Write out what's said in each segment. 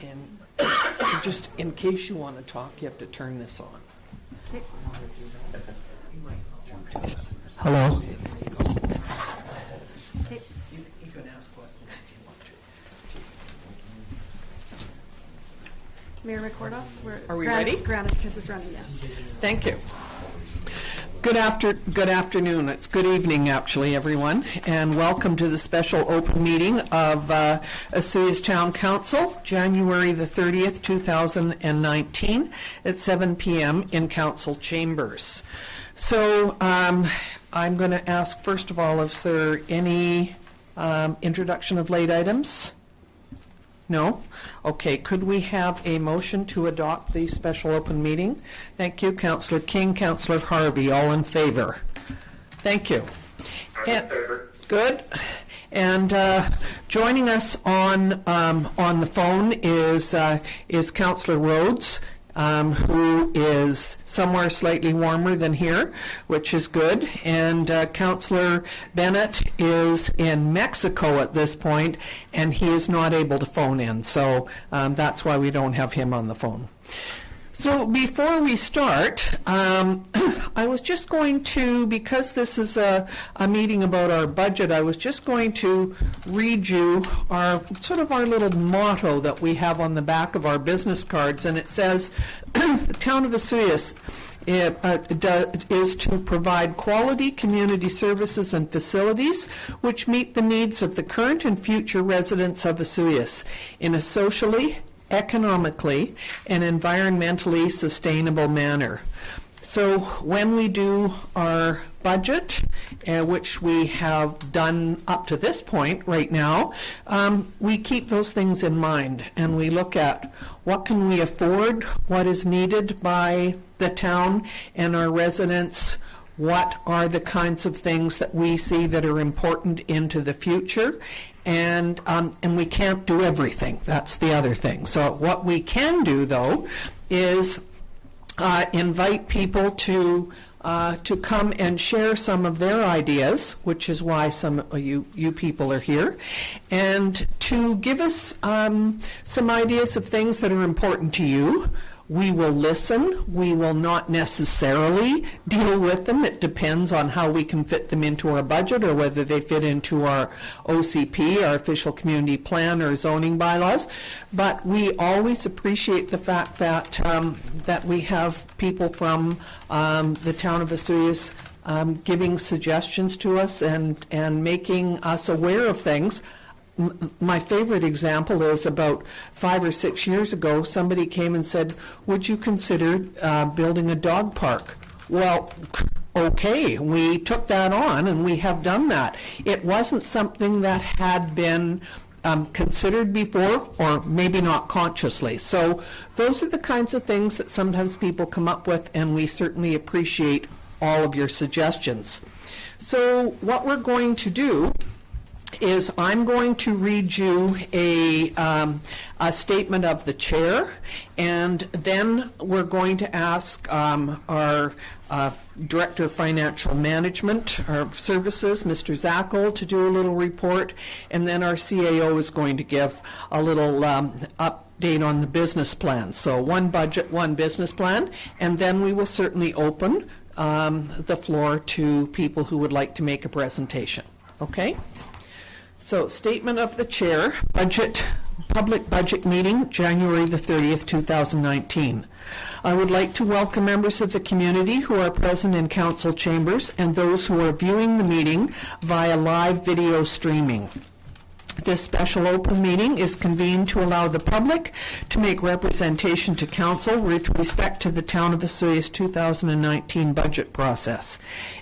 And just in case you want to talk, you have to turn this on. Okay. Hello. Okay. You can ask questions if you want to. Mayor McKortoff, Are we ready? Granicus is running, yes. Thank you. Good afternoon. It's good evening, actually, everyone, and welcome to the special open meeting of Osoyoos Town Council, January the 30th, 2019, at 7 p.m. in Council Chambers. So I'm going to ask, first of all, is there any introduction of late items? No? Okay, could we have a motion to adopt the special open meeting? Thank you, Councillor King, Councillor Harvey, all in favor. Thank you. Good. And joining us on the phone is Councillor Rhodes, who is somewhere slightly warmer than here, which is good. And Councillor Bennett is in Mexico at this point, and he is not able to phone in. So that's why we don't have him on the phone. So before we start, I was just going to, because this is a meeting about our budget, I was just going to read you our little motto that we have on the back of our business cards, and it says, the town of Osoyoos is to provide quality community services and facilities which meet the needs of the current and future residents of Osoyoos in a socially, economically, and environmentally sustainable manner. So when we do our budget, which we have done up to this point right now, we keep those things in mind, and we look at what can we afford, what is needed by the town and our residents, what are the kinds of things that we see that are important into the future, and we can't do everything. That's the other thing. So what we can do, though, is invite people to come and share some of their ideas, which is why some of you people are here, and to give us some ideas of things that are important to you. We will listen. We will not necessarily deal with them. It depends on how we can fit them into our budget or whether they fit into our OCP, our official community plan, or zoning bylaws. But we always appreciate the fact that that we have people from the town of Osoyoos giving suggestions to us and making us aware of things. My favorite example is about 5 or 6 years ago, somebody came and said, would you consider building a dog park? Well, okay, we took that on and we have done that. It wasn't something that had been considered before, or maybe not consciously. So those are the kinds of things that sometimes people come up with, and we certainly appreciate all of your suggestions. So what we're going to do is I'm going to read you a statement of the chair, and then we're going to ask our Director of Financial Management Services, Mr. Zackel, to do a little report, and then our CAO is going to give a little update on the business plan. So one budget, one business plan, and then we will certainly open the floor to people who would like to make a presentation. Okay? So, statement of the chair, public budget meeting, January the 30th, 2019. I would like to welcome members of the community who are present in council chambers and those who are viewing the meeting via live video streaming. This special open meeting is convened to allow the public to make representation to council with respect to the town of Osoyoos 2019 budget process.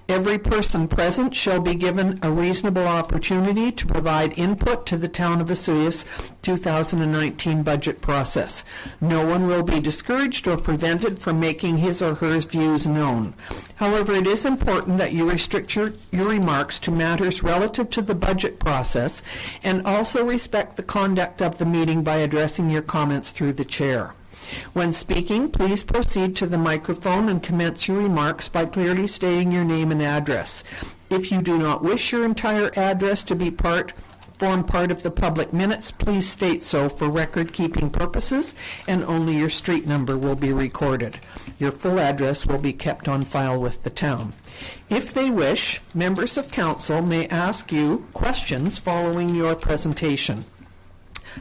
Every person present shall be given a reasonable opportunity to provide input to the town of Osoyoos 2019 budget process. No one will be discouraged or prevented from making his or her views known. However, it is important that you restrict your remarks to matters relative to the budget process and also respect the conduct of the meeting by addressing your comments through the chair. When speaking, please proceed to the microphone and commence your remarks by clearly stating your name and address. If you do not wish your entire address to be part form part of the public minutes, please state so for record-keeping purposes, and only your street number will be recorded. Your full address will be kept on file with the town. If they wish, members of council may ask you questions following your presentation.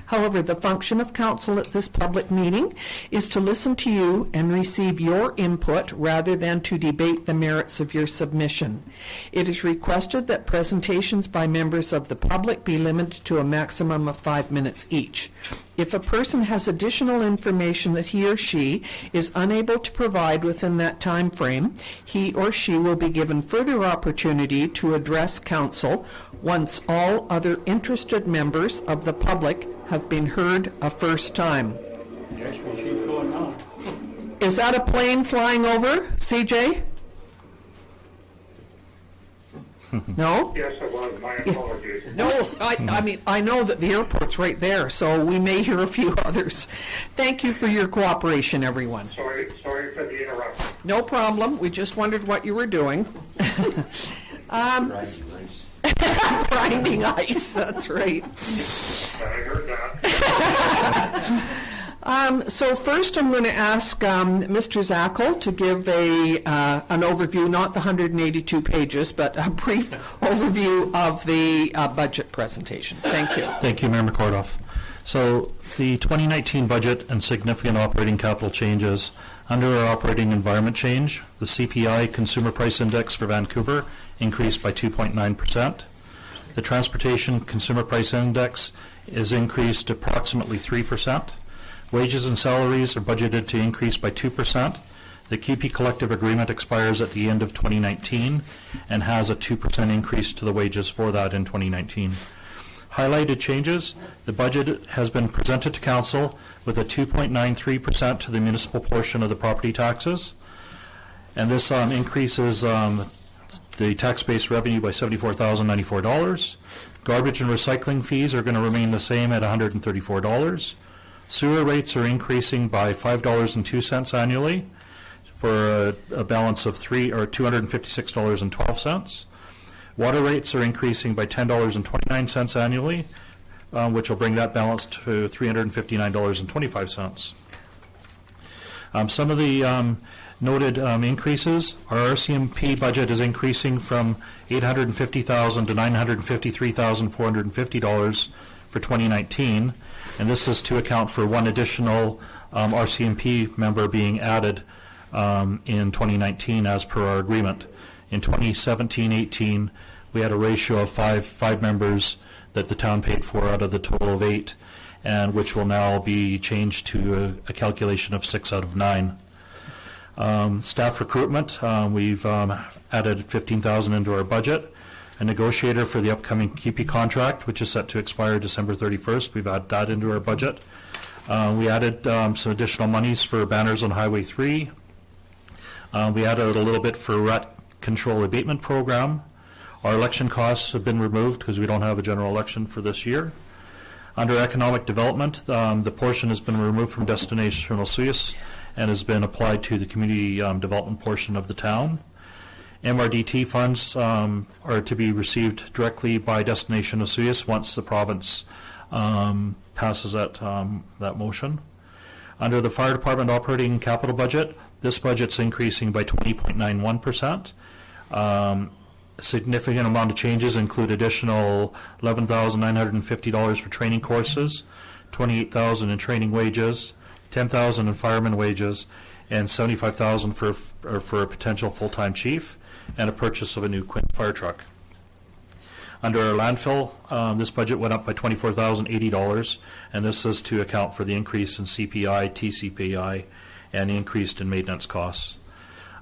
However, the function of council at this public meeting is to listen to you and receive your input rather than to debate the merits of your submission. It is requested that presentations by members of the public be limited to a maximum of 5 minutes each. If a person has additional information that he or she is unable to provide within that time frame, he or she will be given further opportunity to address council once all other interested members of the public have been heard a first time. Yes, machine's going on. Is that a plane flying over, CJ? No? Yes, it was. My apologies. No, I mean, I know that the airport's right there, so we may hear a few others. Thank you for your cooperation, everyone. Sorry for the interruption. No problem. We just wondered what you were doing. Grinding ice, that's right. I heard that. So first I'm going to ask Mr. Zackel to give an overview, not the 182 pages, but a brief overview of the budget presentation. Thank you. Thank you, Mayor McKortoff. So the 2019 budget and significant operating capital changes. Under our operating environment change, the CPI Consumer Price Index for Vancouver increased by 2.9%. The Transportation Consumer Price Index is increased approximately 3%. Wages and salaries are budgeted to increase by 2%. The QP collective agreement expires at the end of 2019 and has a 2% increase to the wages for that in 2019. Highlighted changes: the budget has been presented to council with a 2.93% to the municipal portion of the property taxes, and this increases the tax-based revenue by $74,094. Garbage and recycling fees are going to remain the same at $134. Sewer rates are increasing by $5.02 annually for a balance of $256.12. Water rates are increasing by $10.29 annually, which will bring that balance to $359.25. Some of the noted increases: our RCMP budget is increasing from $850,000 to $953,450 for 2019, and this is to account for one additional RCMP member being added in 2019 as per our agreement. In 2017-18, we had a ratio of five members that the town paid for out of the total of 8, and which will now be changed to a calculation of 6 out of 9. Staff recruitment, we've added $15,000 into our budget. A negotiator for the upcoming QP contract, which is set to expire December 31st, we've added that into our budget. We added some additional monies for banners on Highway 3. We added a little bit for rat control abatement program. Our election costs have been removed because we don't have a general election for this year. Under economic development, the portion has been removed from Destination Osoyoos and has been applied to the community development portion of the town. MRDT funds are to be received directly by Destination Osoyoos once the province passes that motion. Under the fire department operating capital budget, this budget's increasing by 20.91%. A significant amount of changes include additional $11,950 for training courses, $28,000 in training wages, $10,000 in fireman wages, and $75,000 for a potential full-time chief, and a purchase of a new Quinn fire truck. Under our landfill, this budget went up by $24,080, and this is to account for the increase in CPI, TCPI, and increased in maintenance costs.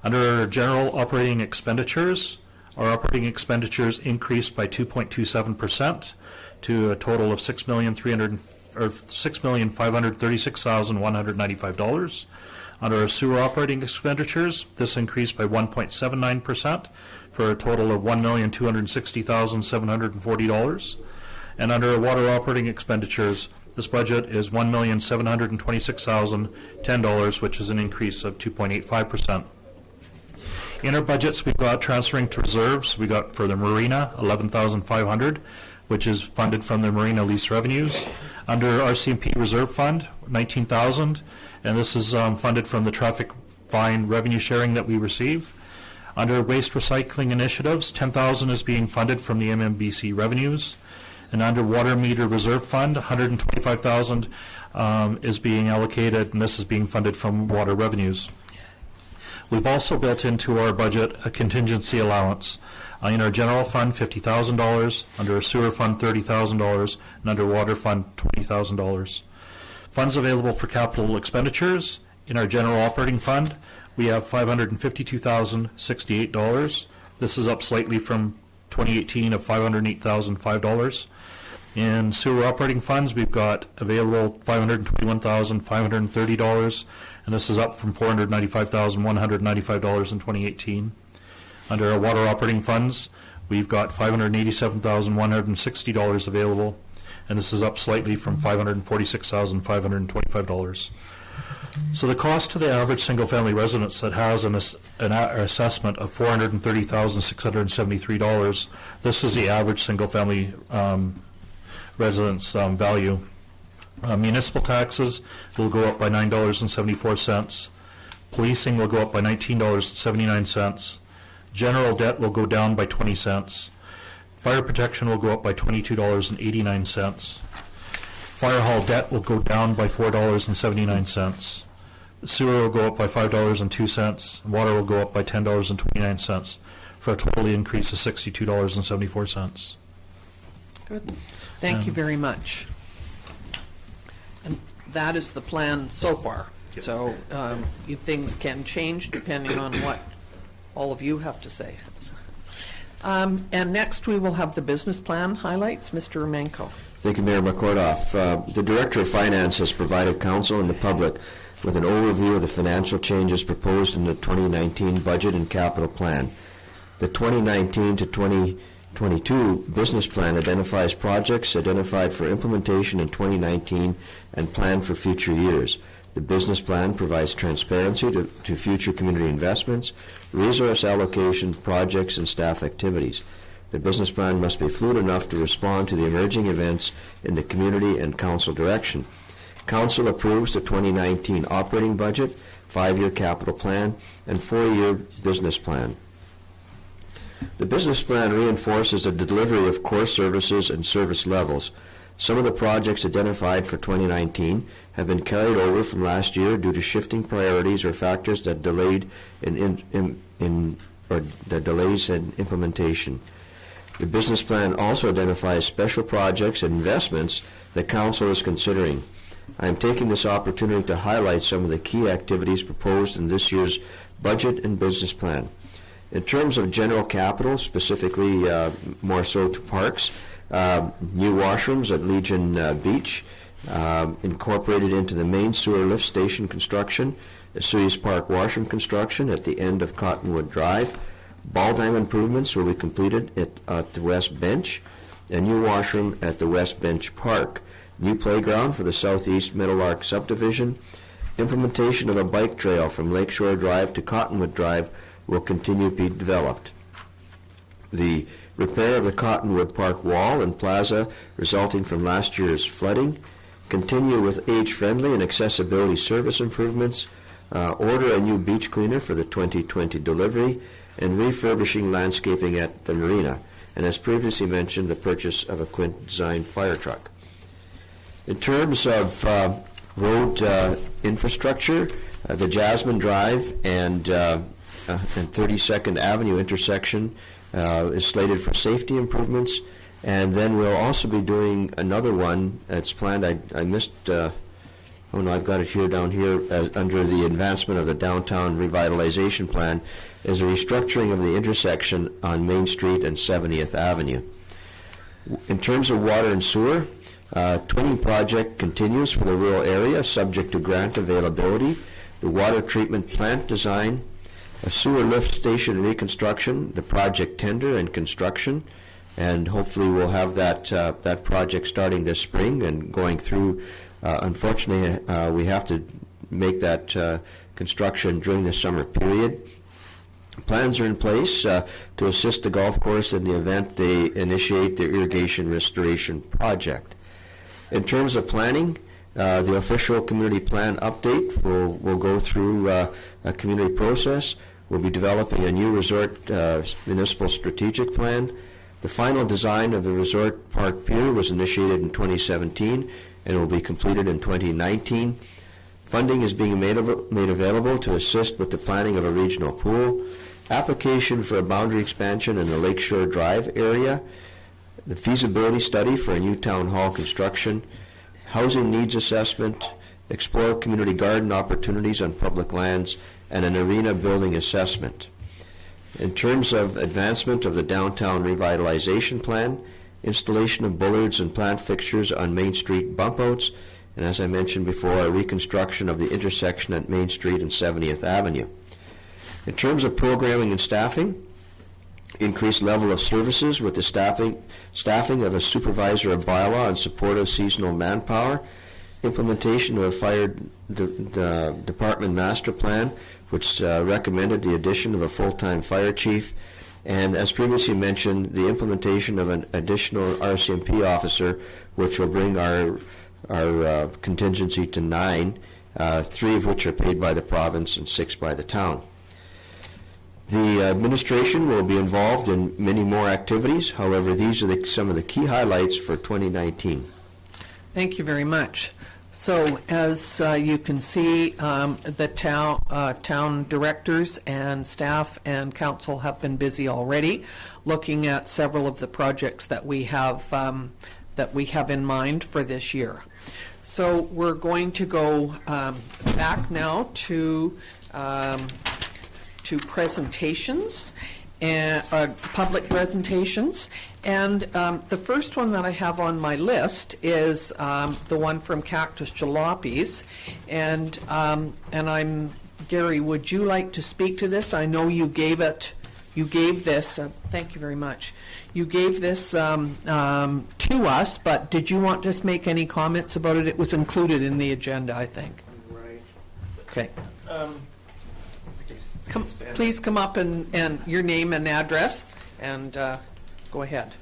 Under our general operating expenditures, our operating expenditures increased by 2.27% to a total of $6,536,195. Under our sewer operating expenditures, this increased by 1.79% for a total of $1,260,740. And under our water operating expenditures, this budget is $1,726,010, which is an increase of 2.85%. In our budgets, we've got transferring to reserves. We got for the marina $11,500, which is funded from the marina lease revenues. Under RCMP Reserve Fund, $19,000, and this is funded from the traffic fine revenue sharing that we receive. Under waste recycling initiatives, $10,000 is being funded from the MMBC revenues. And under water meter reserve fund, $125,000 is being allocated, and this is being funded from water revenues. We've also built into our budget a contingency allowance. In our general fund, $50,000, under a sewer fund, $30,000, and under water fund, $20,000. Funds available for capital expenditures. In our general operating fund, we have $552,068. This is up slightly from 2018 of $508,005. In sewer operating funds, we've got available $521,530, and this is up from $495,195 in 2018. Under our water operating funds, we've got $587,160 available, and this is up slightly from $546,525. So the cost to the average single-family residence that has an assessment of $430,673, this is the average single-family residence value. Municipal taxes will go up by $9.74. Policing will go up by $19.79. General debt will go down by 20 cents. Fire protection will go up by $22.89. Fire hall debt will go down by $4.79. Sewer will go up by $5.02. Water will go up by $10.29 for a total increase of $62.74. Good. Thank you very much. And that is the plan so far. So things can change depending on what all of you have to say. And next we will have the business plan highlights. Mr. Romanko. Thank you, Mayor McKortoff. The Director of Finance has provided council and the public with an overview of the financial changes proposed in the 2019 budget and capital plan. The 2019 to 2022 business plan identifies projects identified for implementation in 2019 and planned for future years. The business plan provides transparency to future community investments, resource allocation, projects, and staff activities. The business plan must be fluid enough to respond to the emerging events in the community and council direction. Council approves the 2019 operating budget, 5-year capital plan, and 4-year business plan. The business plan reinforces the delivery of core services and service levels. Some of the projects identified for 2019 have been carried over from last year due to shifting priorities or factors that delayed delays in implementation. The business plan also identifies special projects and investments that Council is considering. I am taking this opportunity to highlight some of the key activities proposed in this year's budget and business plan. In terms of general capital, specifically more so to parks, new washrooms at Legion Beach, incorporated into the main sewer lift station construction, Esuias Park washroom construction at the end of Cottonwood Drive, ball dam improvements will be completed at the West Bench, a new washroom at the West Bench Park, new playground for the Southeast Middle Arc subdivision, implementation of a bike trail from Lakeshore Drive to Cottonwood Drive will continue to be developed. The repair of the Cottonwood Park wall and plaza resulting from last year's flooding, continue with age-friendly and accessibility service improvements, order a new beach cleaner for the 2020 delivery, and refurbishing landscaping at the marina, and as previously mentioned, the purchase of a Quint Design fire truck. In terms of road infrastructure, the Jasmine Drive and 32nd Avenue intersection is slated for safety improvements, and then we'll also be doing another one that's planned. I missed, I've got it here down here under the advancement of the downtown revitalization plan, is a restructuring of the intersection on Main Street and 70th Avenue. In terms of water and sewer, twinning project continues for the rural area, subject to grant availability, the water treatment plant design, a sewer lift station reconstruction, the project tender and construction, and hopefully we'll have that project starting this spring and going through. Unfortunately, we have to make that construction during the summer period. Plans are in place to assist the golf course in the event they initiate their irrigation restoration project. In terms of planning, the official community plan update will go through a community process. We'll be developing a new resort municipal strategic plan. The final design of the resort park pier was initiated in 2017 and will be completed in 2019. Funding is being made available to assist with the planning of a regional pool. Application for a boundary expansion in the Lakeshore Drive area. The feasibility study for a new town hall construction. Housing needs assessment. Explore community garden opportunities on public lands. And an arena building assessment. In terms of advancement of the downtown revitalization plan, installation of bullards and plant fixtures on Main Street bump outs, and as I mentioned before, a reconstruction of the intersection at Main Street and 70th Avenue. In terms of programming and staffing, increased level of services with the staffing of a supervisor of bylaw and supportive seasonal manpower, implementation of a fire department master plan, which recommended the addition of a full-time fire chief, and as previously mentioned, the implementation of an additional RCMP officer, which will bring our contingency to 9, 3 of which are paid by the province and 6 by the town. The administration will be involved in many more activities. However, these are some of the key highlights for 2019. Thank you very much. So, as you can see, the town directors and staff and council have been busy already, looking at several of the projects that we have in mind for this year. So, we're going to go back now to presentations and public presentations. And the first one that I have on my list is the one from Cactus Jalopies. And I'm, Gary, would you like to speak to this? I know you gave this, thank you very much. You gave this to us, but did you want to make any comments about it? It was included in the agenda, I think. Right. Okay. Please come up and your name and address, and go ahead.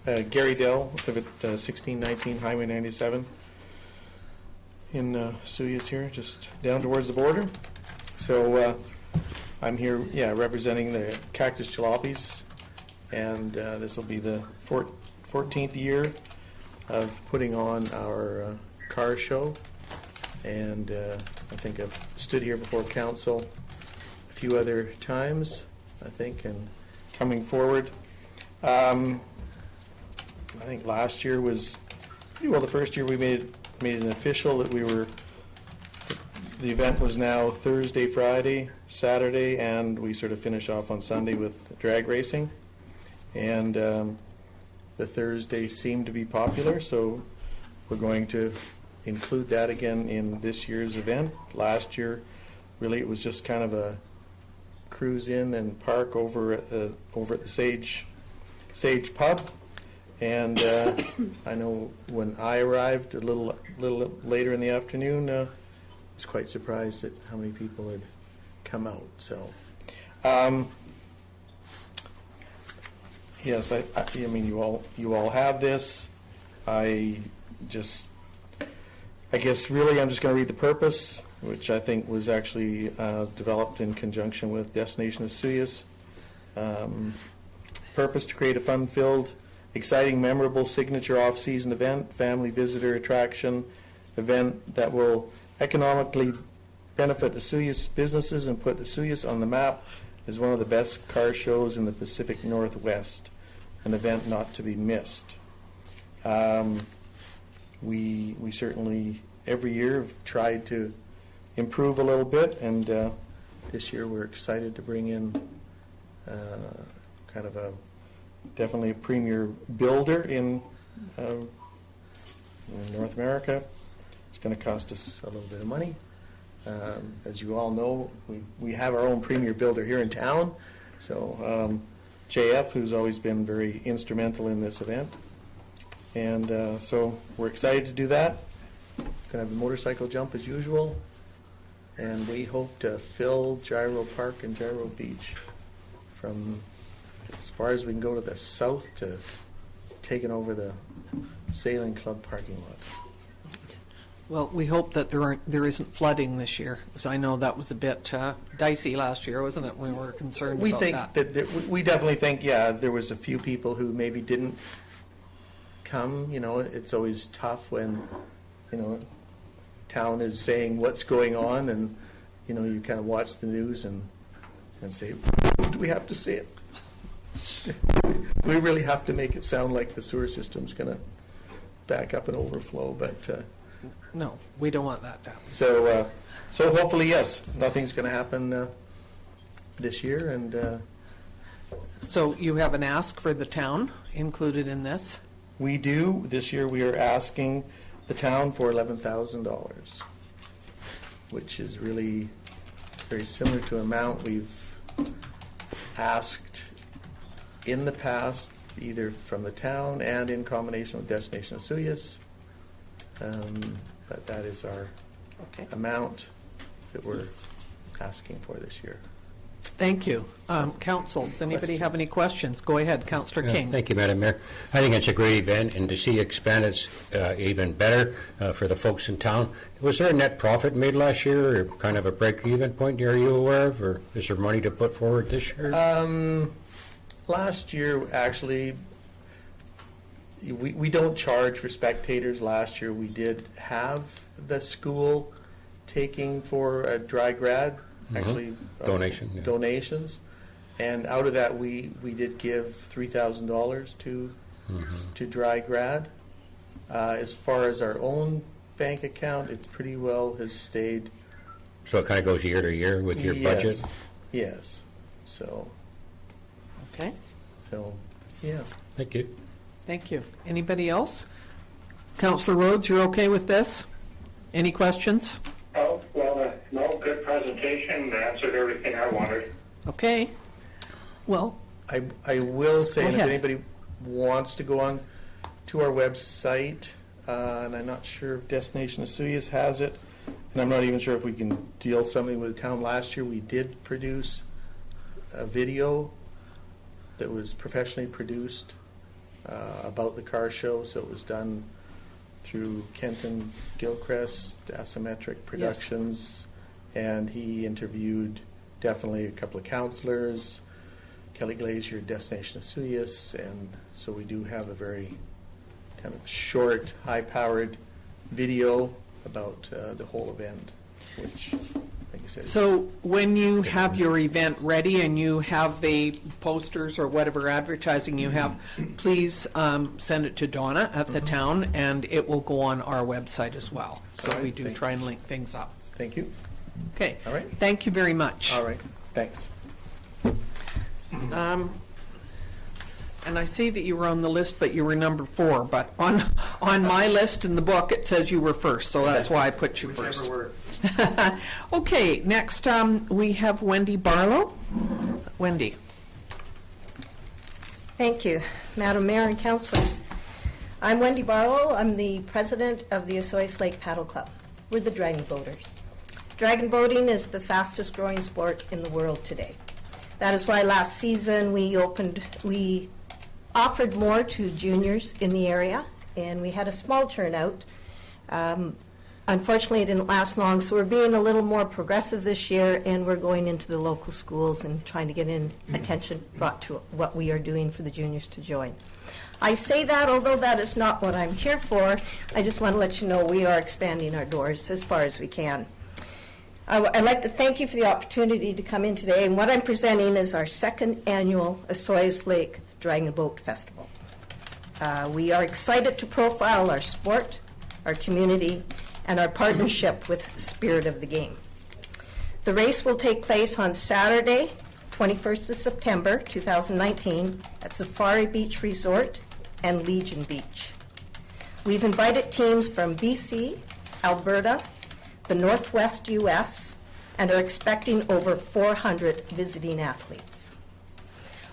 Gary Dell, live at 1619 Highway 97 in Suyas here, just down towards the border. So I'm here, representing the Cactus Jalopies, and this will be the 14th year of putting on our car show. And I think I've stood here before council a few other times, I think, and coming forward. I think last year was pretty well the first year we made it an official that the event was now Thursday, Friday, Saturday, and we sort of finish off on Sunday with drag racing. And the Thursday seemed to be popular, so we're going to include that again in this year's event. Last year, really, it was just kind of a cruise in and park over at the Sage Pub. And I know when I arrived a little later in the afternoon, I was quite surprised at how many people had come out. So, yes, I mean, you all have this. I guess really I'm just going to read the purpose, which I think was actually developed in conjunction with Destination Suyas. Purpose: to create a fun-filled, exciting, memorable signature off-season event, family visitor attraction event that will economically benefit Suyas businesses and put Suyas on the map as one of the best car shows in the Pacific Northwest, an event not to be missed. We certainly every year have tried to improve a little bit, and this year we're excited to bring in kind of definitely a premier builder in North America. It's going to cost us a little bit of money. As you all know, we have our own premier builder here in town. So JF, who's always been very instrumental in this event. And so we're excited to do that. Going to have the motorcycle jump as usual. And we hope to fill Gyro Park and Gyro Beach from as far as we can go to the south to taking over the Sailing Club parking lot. Well, we hope that there isn't flooding this year, because I know that was a bit dicey last year, wasn't it? We were concerned We about think that. we definitely think, yeah, there was a few people who maybe didn't come. You know, it's always tough when, you know, town is saying what's going on, and, you know, you kind of watch the news and say, do we have to say it? Do we really have to make it sound like the sewer system's going to back up and overflow? But No, we don't want that to happen. so hopefully, yes, nothing's going to happen this year. And So you have an ask for the town included in this? we do. This year we are asking the town for $11,000, which is really very similar to amount we've asked in the past, either from the town and in combination with Destination Osoyoos. But that is our Okay. amount that we're asking for this year. Thank you. Council, does anybody have any questions? Go ahead, Councillor King. Thank you, Madam Mayor. I think it's a great event, and to see it expand, it's even better for the folks in town. Was there a net profit made last year, or kind of a break-even point? Are you aware of, or is there money to put forward this year? Last year, actually, we don't charge for spectators. Last year, we did have the school taking for a dry grad, actually Donation, yeah. donations, and out of that, we did give $3,000 to dry grad. As far as our own bank account, it pretty well has stayed. So it kind of goes year to year with your budget? Yes. So Okay, yeah. Thank you. thank you. Anybody else? Councillor Rhodes, you're okay with this? Any questions? Oh, well, no, good presentation, answered everything I wanted. Okay. Well, I will say, Go and if ahead. anybody wants to go on to our website, and I'm not sure if Destination Osoyoos has it, and I'm not even sure if we can deal something with the town. Last year, we did produce a video that was professionally produced about the car show, so it was done through Kenton Gilchrist, Asymmetric Productions, and he interviewed definitely a couple of counselors, Kelly Glazier, Destination Osoyoos, and so we do have a very kind of short, high-powered video about the whole event, which, like I said, so when you have your event ready and you have the posters or whatever advertising you have, please send it to Donna at the town, and it will go on our website as well. So All right, we do thank try and link things up. thank you. Okay. All right. Thank you very much. All right, thanks. And I see that you were on the list, but you were number 4. But on my list in the book, it says you were first, so that's why I put you first. Okay, next we have Wendy Barlow. Wendy. Thank you, Madam Mayor and Councilors. I'm Wendy Barlow. I'm the president of the Osoyoos Lake Paddle Club. We're the dragon boaters. Dragon boating is the fastest growing sport in the world today. That is why last season we offered more to juniors in the area, and we had a small turnout. Unfortunately, it didn't last long, so we're being a little more progressive this year, and we're going into the local schools and trying to get attention brought to what we are doing for the juniors to join. I say that, although that is not what I'm here for, I just want to let you know we are expanding our doors as far as we can. I'd like to thank you for the opportunity to come in today, and what I'm presenting is our second annual Osoyoos Lake Dragon Boat Festival. We are excited to profile our sport, our community, and our partnership with Spirit of the Game. The race will take place on Saturday, 21st of September, 2019, at Safari Beach Resort and Legion Beach. We've invited teams from BC, Alberta, the Northwest U.S., and are expecting over 400 visiting athletes.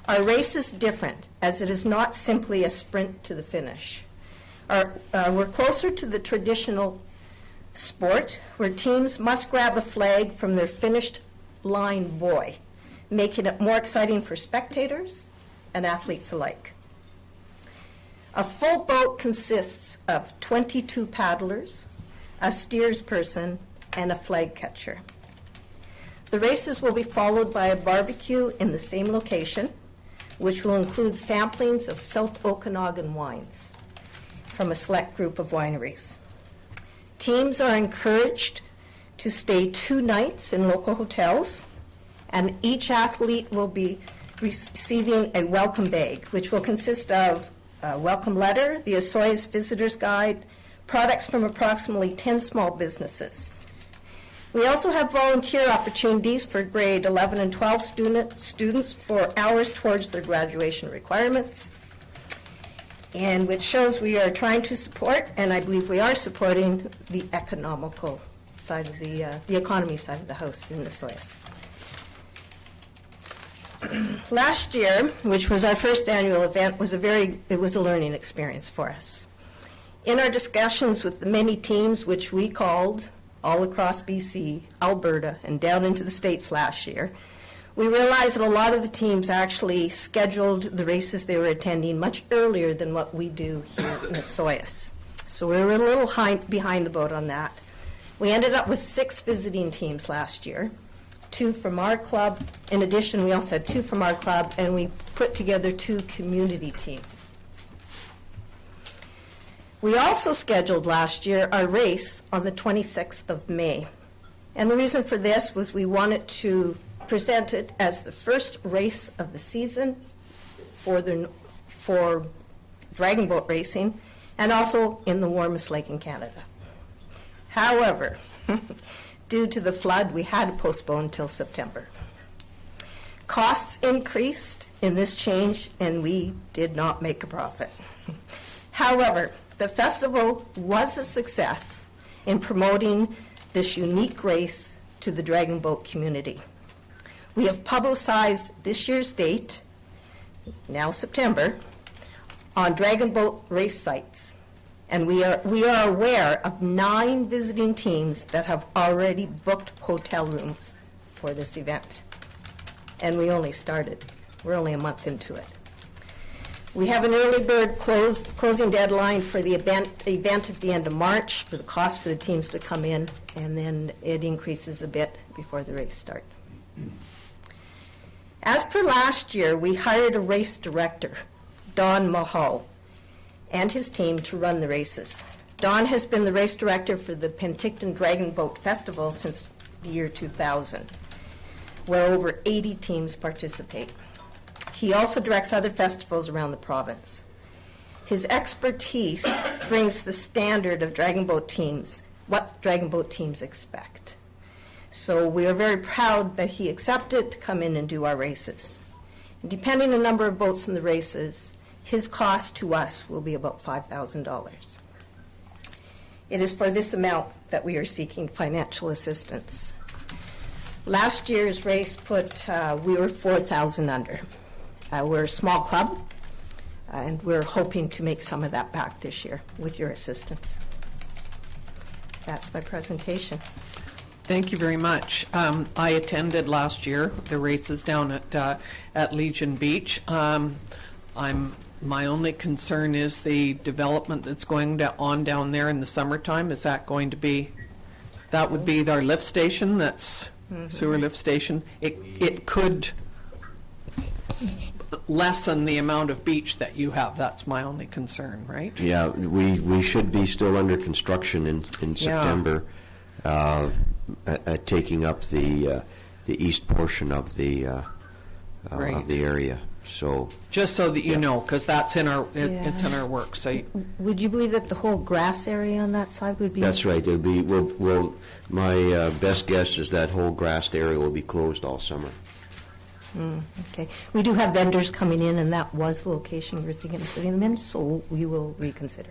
Our race is different, as it is not simply a sprint to the finish. We're closer to the traditional Sport, where teams must grab a flag from their finished line buoy, making it more exciting for spectators and athletes alike. A full boat consists of 22 paddlers, a steersperson, and a flag catcher. The races will be followed by a barbecue in the same location, which will include samplings of South Okanagan wines from a select group of wineries. Teams are encouraged to stay 2 nights in local hotels, and each athlete will be receiving a welcome bag, which will consist of a welcome letter, the Osoyoos Visitor's Guide, products from approximately 10 small businesses. We also have volunteer opportunities for grade 11 and 12 students for hours towards their graduation requirements, and which shows we are trying to support, and I believe we are supporting, the economical side of the economy side of the house in the Osoyoos. Last year, which was our first annual event, it was a learning experience for us. In our discussions with the many teams, which we called all across BC, Alberta, and down into the States last year, we realized that a lot of the teams actually scheduled the races they were attending much earlier than what we do here in Osoyoos. So we were a little behind the boat on that. We ended up with 6 visiting teams last year, 2 from our club. In addition, we also had 2 from our club, and we put together 2 community teams. We also scheduled last year our race on the 26th of May. And the reason for this was we wanted to present it as the first race of the season for dragon boat racing, and also in the warmest lake in Canada. However, due to the flood, we had to postpone until September. Costs increased in this change, and we did not make a profit. However, the festival was a success in promoting this unique race to the dragon boat community. We have publicized this year's date, now September, on dragon boat race sites. And we are aware of 9 visiting teams that have already booked hotel rooms for this event. And we only started. We're only a month into it. We have an early bird closing deadline for the event at the end of March for the cost for the teams to come in, and then it increases a bit before the race starts. As per last year, we hired a race director, Don Mahal, and his team to run the races. Don has been the race director for the Penticton Dragon Boat Festival since the year 2000, where over 80 teams participate. He also directs other festivals around the province. His expertise brings the standard of dragon boat teams, what dragon boat teams expect. So we are very proud that he accepted to come in and do our races. And depending on the number of boats in the races, his cost to us will be about $5,000. It is for this amount that we are seeking financial assistance. Last year's race we were 4,000 under. We're a small club, and we're hoping to make some of that back this year with your assistance. That's my presentation. Thank you very much. I attended last year the races down at Legion Beach. My only concern is the development that's going on down there in the summertime. Is that going to be? That would be our lift station. That's sewer lift station. It could lessen the amount of beach that you have. That's my only concern, right? Yeah, we should be still under construction in September, taking up the east portion of the area. So just so that you know, because that's in our it's in our work. So would you believe that the whole grass area on that side would be? That's right. It'll be. My best guess is that whole grassed area will be closed all summer. Okay. We do have vendors coming in, and that was the location we were thinking of putting them in, so we will reconsider.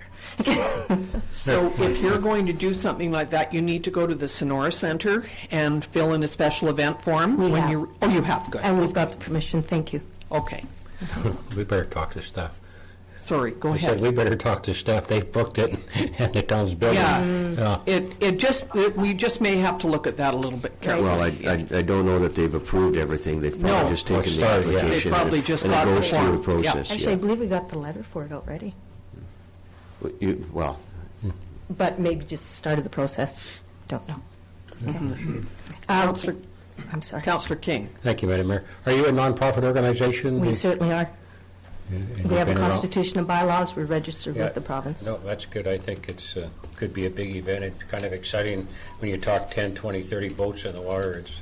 So if you're going to do something like that, you need to go to the Sonora Center and fill in a special event form. You have. You have. Good. And we've got the permission. Thank you. Okay. We better talk this stuff. Sorry, go I ahead. said we better talk to staff. They've booked it and the town's building. Yeah, we just may have to look at that a little bit carefully. Well, I don't know that they've approved everything. They've probably No. just taken the Started, yeah. application. They probably just and got it the goes through form. the process. Yeah. Actually, I believe we got the letter for it already, Well, but maybe just started the process. Don't know. Councillor I'm sorry. Councillor King. Thank you, Madam Mayor. Are you a nonprofit organization? We certainly are. And We have a you've been around- constitution and bylaws. We're registered Yeah. with the province. No, that's good. I think it's could be a big event. It's kind of exciting when you talk 10, 20, 30 boats in the water. It's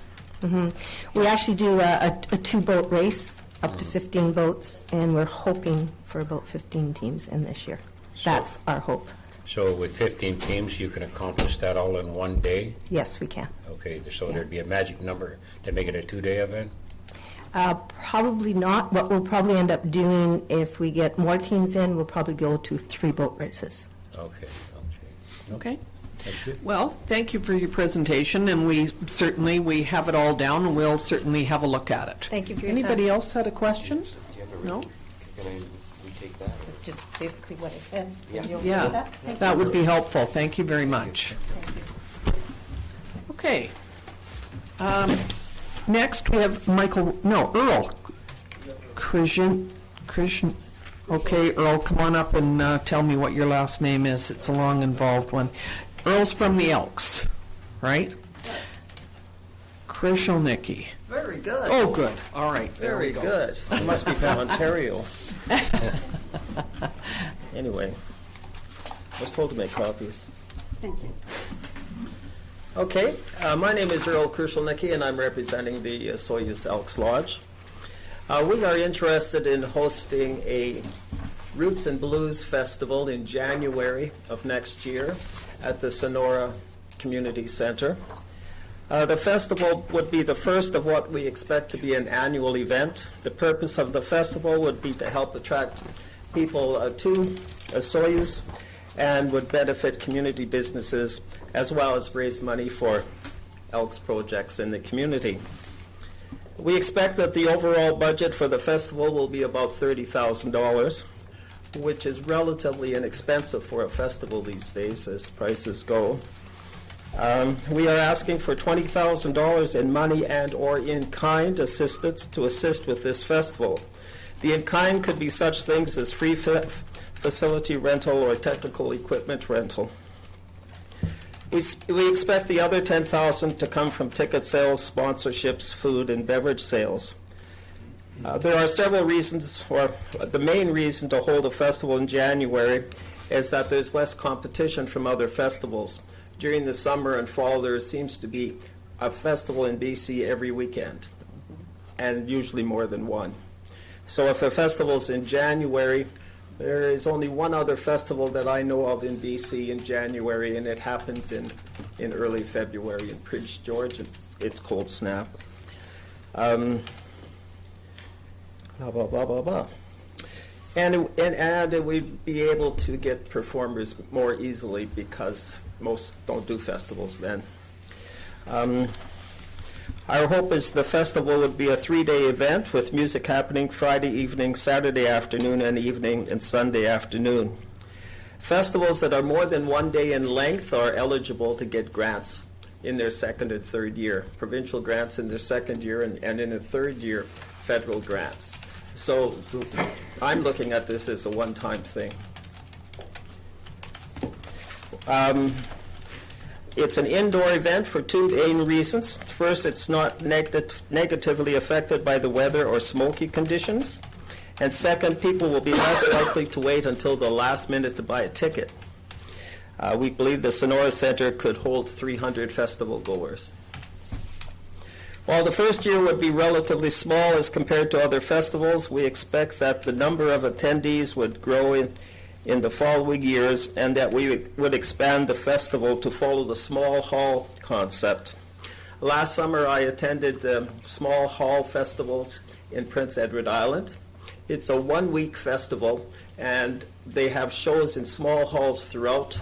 We actually do a two-boat race, up to 15 boats, and we're hoping for about 15 teams in this year. That's our hope. So with 15 teams, you can accomplish that all in one day? Yes, we can. Okay, so there'd be a magic number to make it a two-day event? Probably not. What we'll probably end up doing, if we get more teams in, we'll probably go to 3 boat races. Okay. Okay. That's good. Well, thank you for your presentation, and we have it all down, and we'll certainly have a look at it. Thank you for your Anybody time. else had a question? No? Just basically what I said. You okay with Yeah, that? Thank that you. would be helpful. Thank you very much. Okay. Next, we have Earl. Christian. Okay, Earl, come on up and tell me what your last name is. It's a long, involved one. Earl's from the Elks, right? Yes. Chris Schellnicki. Very good. Oh, good. All right. There Very we go. good. You must be from Ontario. Anyway, I was told to make copies. Thank you. Okay, my name is Earl Schellnicki, and I'm representing the Soyuz Elks Lodge. We are interested in hosting a Roots and Blues Festival in January of next year at the Sonora Community Center. The festival would be the first of what we expect to be an annual event. The purpose of the festival would be to help attract people to Soyuz and would benefit community businesses as well as raise money for Elks projects in the community. We expect that the overall budget for the festival will be about $30,000, which is relatively inexpensive for a festival these days as prices go. We are asking for $20,000 in money and or in-kind assistance to assist with this festival. The in-kind could be such things as free facility rental or technical equipment rental. We expect the other $10,000 to come from ticket sales, sponsorships, food, and beverage sales. There are several reasons, or the main reason to hold a festival in January is that there's less competition from other festivals. During the summer and fall, there seems to be a festival in BC every weekend, and usually more than one. So if a festival's in January, there is only one other festival that I know of in BC in January, and it happens in early February in Prince George. It's called Snap. Blah, blah, blah, blah, blah. And we'd be able to get performers more easily because most don't do festivals then. Our hope is the festival would be a 3-day event with music happening Friday evening, Saturday afternoon and evening, and Sunday afternoon. Festivals that are more than 1 day in length are eligible to get grants in their second and third year, provincial grants in their second year, and in the third year, federal grants. So I'm looking at this as a one-time thing. It's an indoor event for 2 main reasons. First, it's not negatively affected by the weather or smoky conditions. And second, people will be less likely to wait until the last minute to buy a ticket. We believe the Sonora Center could hold 300 festival goers. While the first year would be relatively small as compared to other festivals, we expect that the number of attendees would grow in the following years, and that we would expand the festival to follow the small hall concept. Last summer, I attended the small hall festivals in Prince Edward Island. It's a 1-week festival, and they have shows in small halls throughout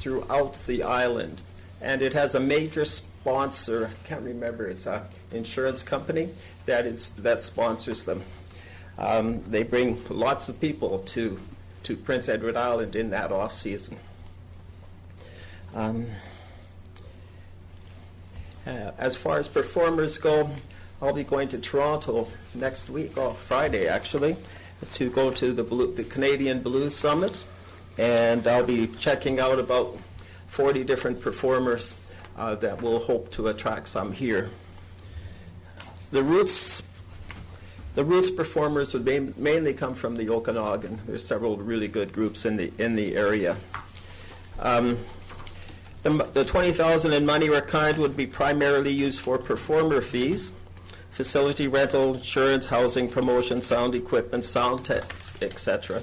the island. And it has a major sponsor, I can't remember, it's an insurance company that sponsors them. They bring lots of people to to Prince Edward Island in that off season. As far as performers go, I'll be going to Toronto next week, Friday actually, to go to the Canadian Blues Summit, and I'll be checking out about 40 different performers that will hope to attract some here. The Roots performers would mainly come from the Okanagan. There's several really good groups in the area. The $20,000 in money or kind would be primarily used for performer fees, facility rental, insurance, housing, promotion, sound equipment, sound techs, etc.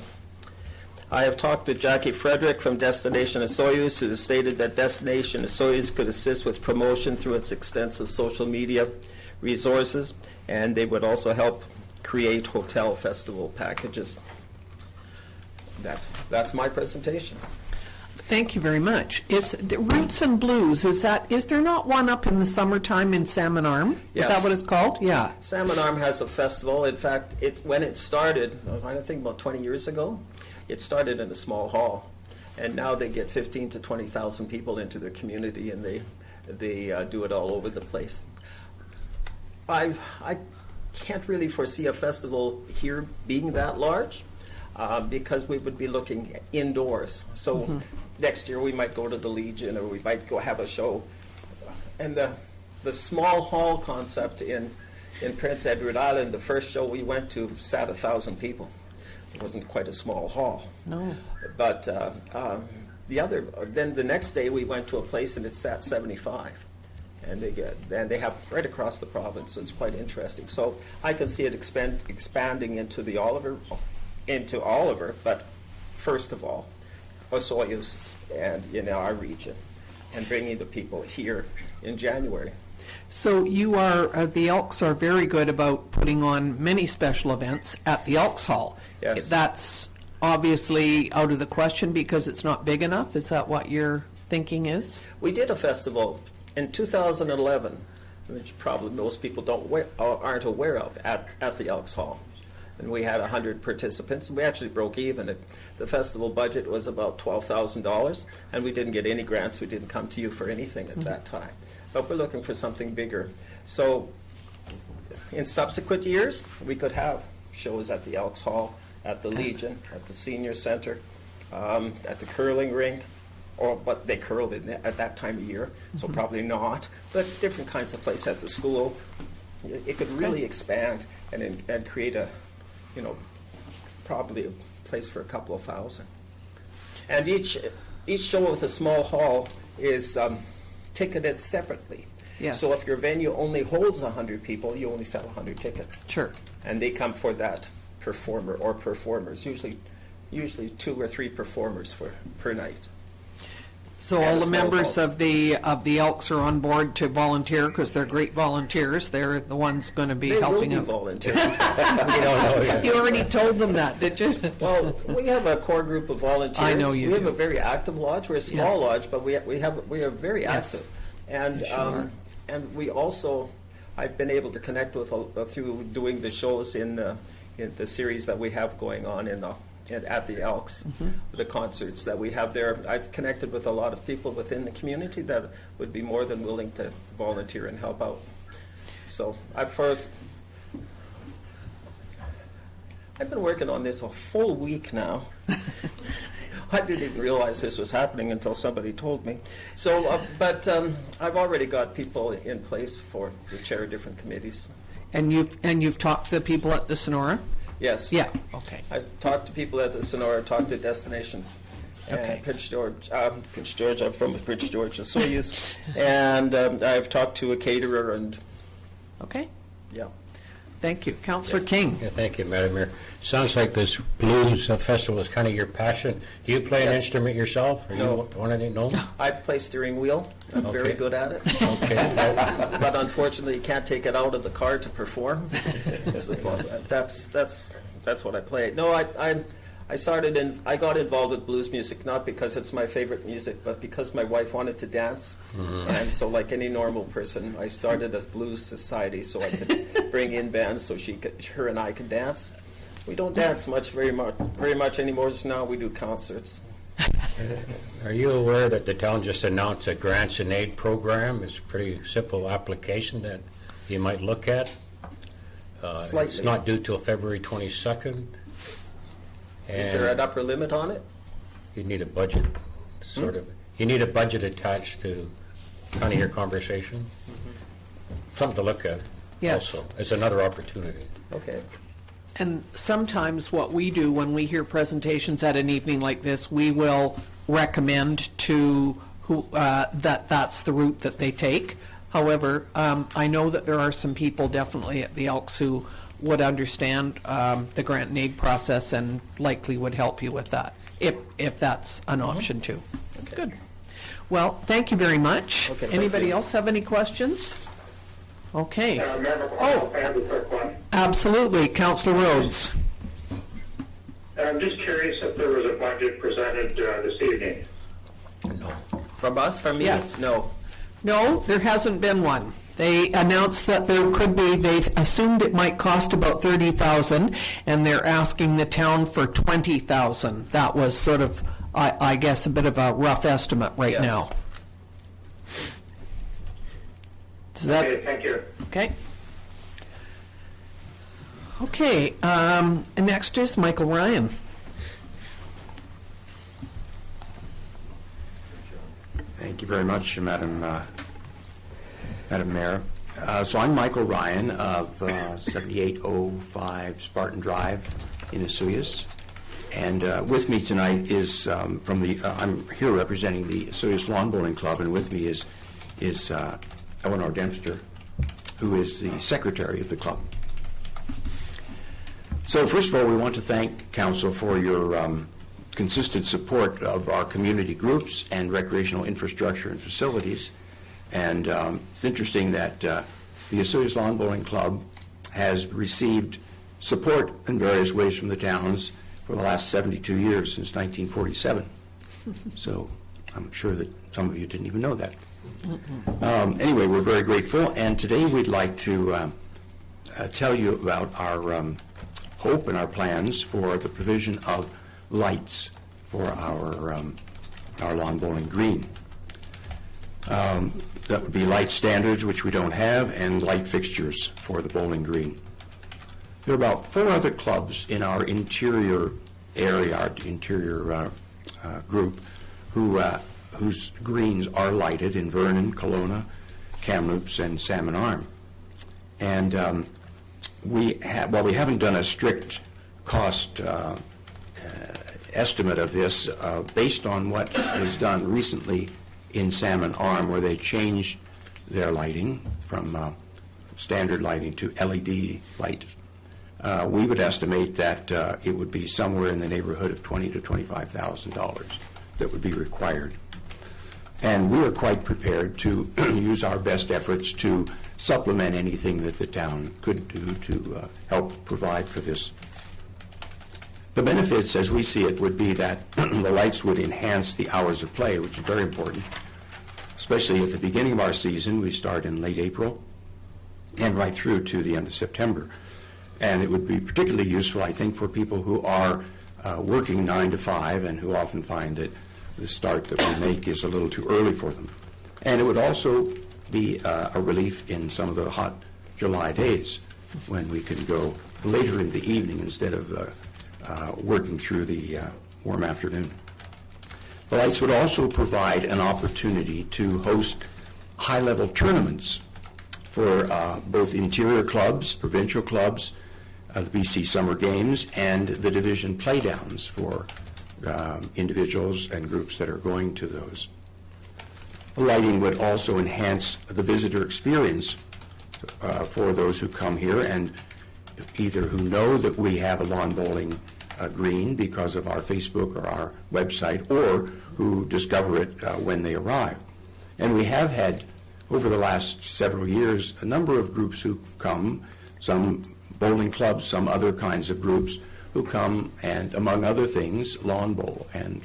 I have talked with Jackie Frederick from Destination Osoyoos, who has stated that Destination Osoyoos could assist with promotion through its extensive social media resources, and they would also help create hotel festival packages. That's my presentation. Thank you very much. It's the Roots and Blues. Is there not one up in the summertime in Salmon Arm? Yes. Is that what it's called? Yeah. Salmon Arm has a festival. In fact, when it started, I think about 20 years ago, it started in a small hall, and now they get 15 to 20,000 people into their community, and they do it all over the place. I can't really foresee a festival here being that large. Because we would be looking indoors. So next year we might go to the Legion, or we might go have a show. And the small hall concept in Prince Edward Island, the first show we went to sat 1,000 people. It wasn't quite a small hall. No. But then the next day we went to a place and it sat 75. And they have right across the province, so it's quite interesting. So I can see it expanding into Oliver, but first of all, Osoyoos and in our region, and bringing the people here in January. So you are, the Elks are very good about putting on many special events at the Elks Hall. Yes. That's obviously out of the question because it's not big enough. Is that what your thinking is? We did a festival in 2011, which probably most people aren't aware of, at the Elks Hall. And we had 100 participants, and we actually broke even. The festival budget was about $12,000, and we didn't get any grants. We didn't come to you for anything at that time. But we're looking for something bigger. So in subsequent years, we could have shows at the Elks Hall, at the Legion, at the Senior Center, at the curling rink, but they curled at that time of year, so probably not. But different kinds of places at the school. It could really expand and create probably a place for a couple of thousand. And each show with a small hall is ticketed separately. Yes. So if your venue only holds 100 people, you only sell 100 tickets. Sure. And they come for that performer or performers, usually 2 or 3 performers per night. So all the members of the Elks are on board to volunteer because they're great volunteers. They're the ones going to be helping They will out. be volunteering. We don't know yet. You already told them that, did you? Well, we have a core group of volunteers. I know you We have do. a very active lodge. We're a small Yes. lodge, but we are very Yes. active. And You sure are. and we also, I've been able to connect with through doing the shows in the series that we have going on at the Elks, the concerts that we have there. I've connected with a lot of people within the community that would be more than willing to volunteer and help out. So I've been working on this a full week now. I didn't even realize this was happening until somebody told me. So, but I've already got people in place to chair different committees. And you've talked to the people at the Sonora? Yes. Yeah. Okay. I talked to people at the Sonora, talked to Destination, and Okay. Prince George. I'm from Prince George, Soyuz, and I've talked to a caterer, and Okay. yeah. Thank you. Councillor King. Yeah, thank you, Madam Mayor. Sounds like this blues festival is kind of your passion. Do you play an Yes. instrument yourself? Or No. You want anything? No? I play steering wheel. I'm very Okay. good at it. Okay. But unfortunately, you can't take it out of the car to perform. So, that's what I play. No, I got involved with blues music not because it's my favorite music, but because my wife wanted to dance, and so like any normal person, I started a blues society so I could bring in bands so her and I could dance. We don't dance very much anymore. Just now we do concerts. Are you aware that the town just announced a grants and aid program? It's a pretty simple application that you might look at. Slightly. It's not due till February 22nd. Is there an upper limit on it? You need a budget, sort of. You need a budget attached to kind of your conversation. Something to look at. Yes. Also, it's another opportunity. Okay. And sometimes what we do when we hear presentations at an evening like this, we will recommend to who that's the route that they take. However, I know that there are some people definitely at the Elks who would understand the grant and aid process and likely would help you with that, if that's an option too. Okay. Good. Well, thank you very much. Okay, Anybody you. else have any questions? Okay. Member Barlow, I have a quick one. Absolutely. Councillor Rhodes. I'm just curious if there was a budget presented this evening. From us? From me? Yes. No. No, there hasn't been one. They announced that there could be, they've assumed it might cost about $30,000, and they're asking the town for $20,000. That was sort of, I guess, a bit of a rough estimate right Yes. now. Does that, Okay, thank you. okay? Okay, and next is Michael Ryan. Thank you very much, Madam Mayor. So I'm Michael Ryan of 7805 Spartan Drive in Osoyoos. And with me tonight is I'm here representing the Osoyoos Lawn Bowling Club, and with me is Eleanor Dempster, who is the secretary of the club. So first of all, we want to thank Council for your consistent support of our community groups and recreational infrastructure and facilities. And it's interesting that the Osoyoos Lawn Bowling Club has received support in various ways from the towns for the last 72 years, since 1947. So I'm sure that some of you didn't even know that. Anyway, we're very grateful, and today we'd like to tell you about our hope and our plans for the provision of lights for our lawn bowling green. That would be light standards, which we don't have, and light fixtures for the bowling green. There are about 4 other clubs in our interior area, our interior group, whose greens are lighted in Vernon, Kelowna, Kamloops, and Salmon Arm. And we haven't done a strict cost estimate of this based on what was done recently in Salmon Arm, where they changed their lighting from standard lighting to LED light. We would estimate that it would be somewhere in the neighborhood of $20,000 to $25,000 that would be required. And we are quite prepared to use our best efforts to supplement anything that the town could do to help provide for this. The benefits, as we see it, would be that the lights would enhance the hours of play, which is very important, especially at the beginning of our season. We start in late April and right through to the end of September. And it would be particularly useful, I think, for people who are working 9 to 5 and who often find that the start that we make is a little too early for them. And it would also be a relief in some of the hot July days when we can go later in the evening instead of working through the warm afternoon. The lights would also provide an opportunity to host high-level tournaments for both interior clubs, provincial clubs, the BC Summer Games, and the division playdowns for individuals and groups that are going to those. The lighting would also enhance the visitor experience for those who come here and either who know that we have a lawn bowling green because of our Facebook or our website, or who discover it when they arrive. And we have had, over the last several years, a number of groups who've come, some bowling clubs, some other kinds of groups who come and, among other things, lawn bowl and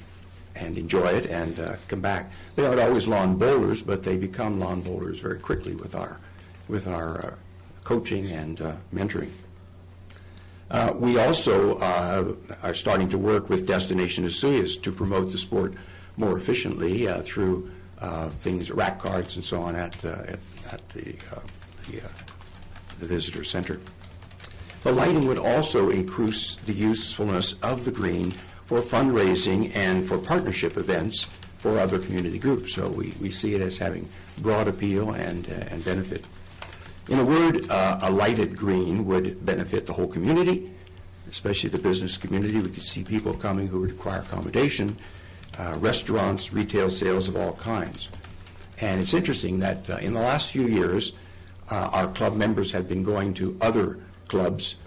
enjoy it and come back. They aren't always lawn bowlers, but they become lawn bowlers very quickly with our coaching and mentoring. We also are starting to work with Destination Esuias to promote the sport more efficiently through things, rack cards and so on at the visitor center. The lighting would also increase the usefulness of the green for fundraising and for partnership events for other community groups. So we see it as having broad appeal and benefit. In a word, a lighted green would benefit the whole community, especially the business community. We could see people coming who would require accommodation, restaurants, retail sales of all kinds. And it's interesting that in the last few years, our club members have been going to other clubs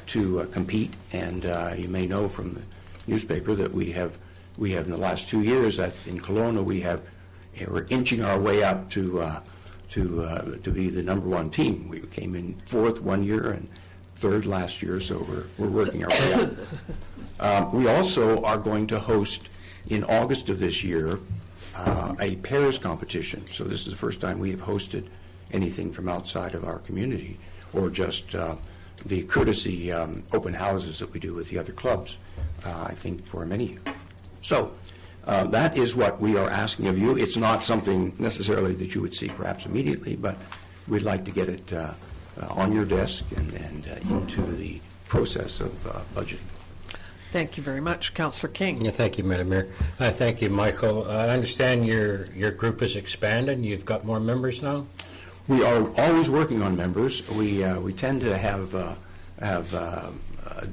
to compete, and you may know from the newspaper that we have in the last 2 years that in Kelowna we're inching our way up to be the #1 team. We came in 4th one year and 3rd last year, so we're working our way up. We also are going to host in August of this year a pairs competition. So this is the first time we have hosted anything from outside of our community, or just the courtesy open houses that we do with the other clubs, I think, for many years. So that is what we are asking of you. It's not something necessarily that you would see perhaps immediately, but we'd like to get it on your desk and into the process of budgeting. Thank you very much. Councillor King. Yeah, thank you, Madam Mayor. Thank you, Michael. I understand your group is expanded. You've got more members now? We are always working on members. We tend to have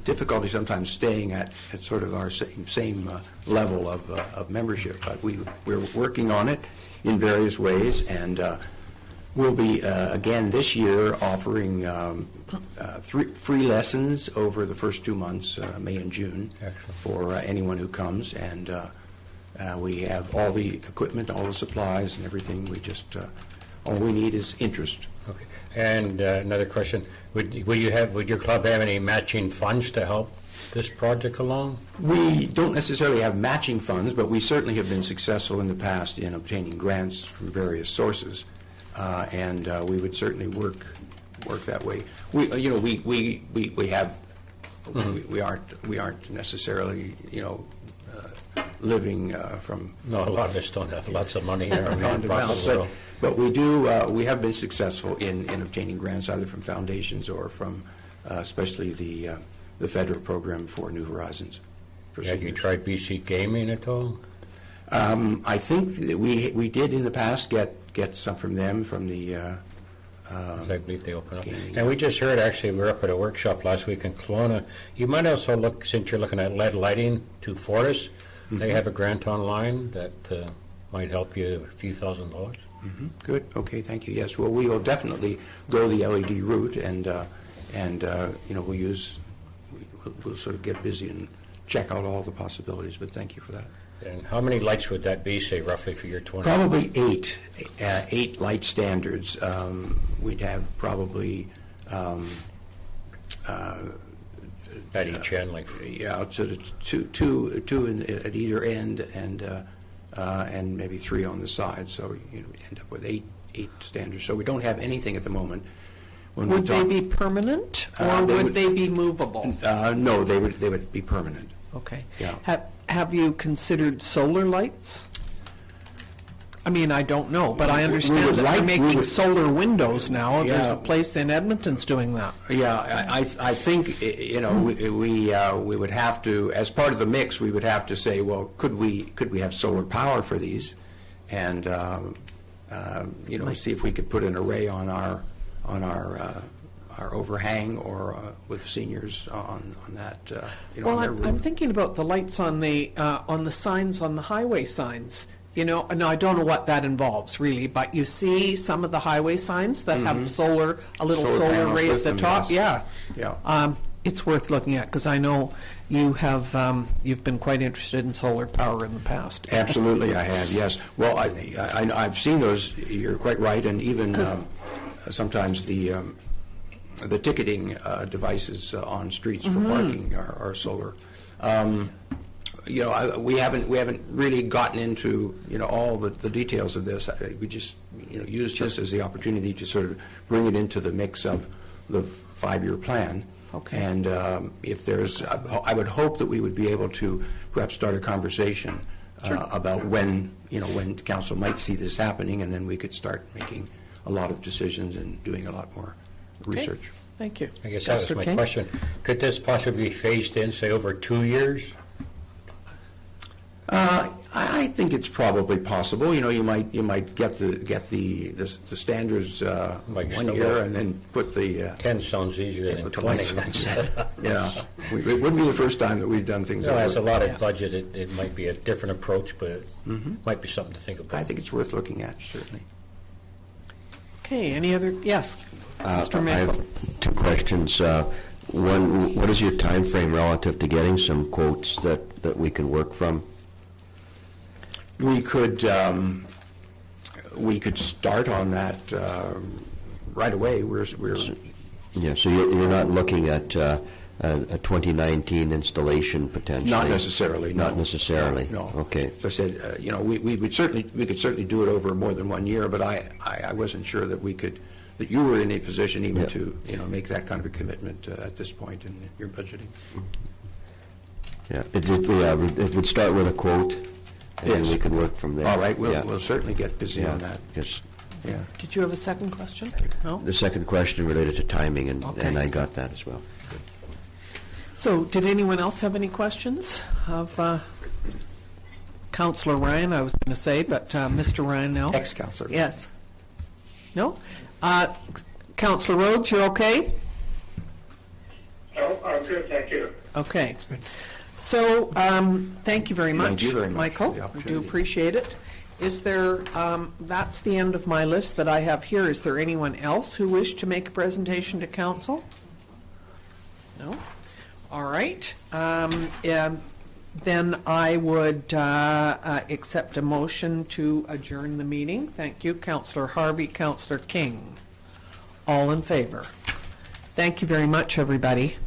difficulty sometimes staying at sort of our same level of membership, but we're working on it in various ways, and we'll be again this year offering 3 free lessons over the first 2 months, May and June. Excellent. For anyone who comes, and we have all the equipment, all the supplies, and everything. We just all we need is interest. Okay. And another question: Would your club have any matching funds to help this project along? We don't necessarily have matching funds, but we certainly have been successful in the past in obtaining grants from various sources, and we would certainly work that way. We have we aren't necessarily living from. No, a lot of us don't have lots of money in our nonprofit. But we have been successful in obtaining grants either from foundations or from especially the federal program for New Horizons. Have you tried BC Gaming at all? I think that we did in the past get some from them, from the I believe they open up. Gaming. And we just heard, actually, we were up at a workshop last week in Kelowna. You might also look, since you're looking at LED lighting to Fortis, they have a grant online that might help you a few $1,000s. Mm-hmm. Good. Okay. Thank you. Yes. Well, we will definitely go the LED route, and we'll sort of get busy and check out all the possibilities. But thank you for that. And how many lights would that be, say, roughly for your 20? Probably 8 light standards. We'd have probably at each end, like sort of two at either end, and maybe 3 on the side. So you end up with 8 standards. So we don't have anything at the moment. Would they be permanent, or would they be movable? No, they would be permanent. Okay. Yeah. Have you considered solar lights? I mean, I don't know, but I understand that they're making solar windows now. Yeah. There's a place in Edmonton's doing that. Yeah, I think we would have to, as part of the mix, we would have to say, well, could we have solar power for these, and see if we could put an array on our overhang, or with the seniors on that. Well, I'm thinking about the lights on the signs, on the highway signs. No, I don't know what that involves really, but you see some of the highway signs that have a little solar array at the top. Yes. Yeah. It's worth looking at, because I know you've been quite interested in solar power in the past. Absolutely, I have. Yes. Well, I've seen those. You're quite right, and even sometimes the ticketing devices on streets for parking are solar. We haven't really gotten into all the details of this. We just use this as the opportunity to sort of bring it into the mix of the 5-year plan. Okay. And if there's, I would hope that we would be able to perhaps start a conversation about when council might see this happening, and then we could start making a lot of decisions and doing a lot more research. Thank you. I guess that was my King? question. Could this possibly be phased in, say, over 2 years? I think it's probably possible. You might get the standards Like one still year, got- and then put the 10 sounds easier than put the 20. lights on. Yeah, it wouldn't be the first time that we've done things. No, as a over. lot of budget, it might be a different approach, but it might be something to think about. I think it's worth looking at, certainly. Okay, any other, yes, Mr. I Maple. have two questions. One, what is your time frame relative to getting some quotes that we can work from? We could start on that right away. We're Yeah, so you're not looking at a 2019 installation potentially? not necessarily. No. Not necessarily? No. Okay. As I said, we could certainly do it over more than 1 year, but I wasn't sure that that you were in a position even to make that kind of a commitment at this point in your budgeting. Yeah, it would start with a quote, and Yes. we could work from there. All right, Yeah. we'll certainly get busy on that. Yes. Yeah. Did you have a second question? No? The second question related to timing, and Okay. I got that as well. So, did anyone else have any questions of Councillor Ryan, I was going to say, but Mr. Ryan now? Ex-councillor. Yes. No? Councillor Rhodes, you're okay? No, I'm good, thank you. Okay. So, thank you very much. Thank you very much Michael. for the We do opportunity. appreciate it. Is there, that's the end of my list that I have here. Is there anyone else who wished to make a presentation to council? No? All right. Then I would accept a motion to adjourn the meeting. Thank you, Councillor Harvey, Councillor King. All in favor. Thank you very much, everybody.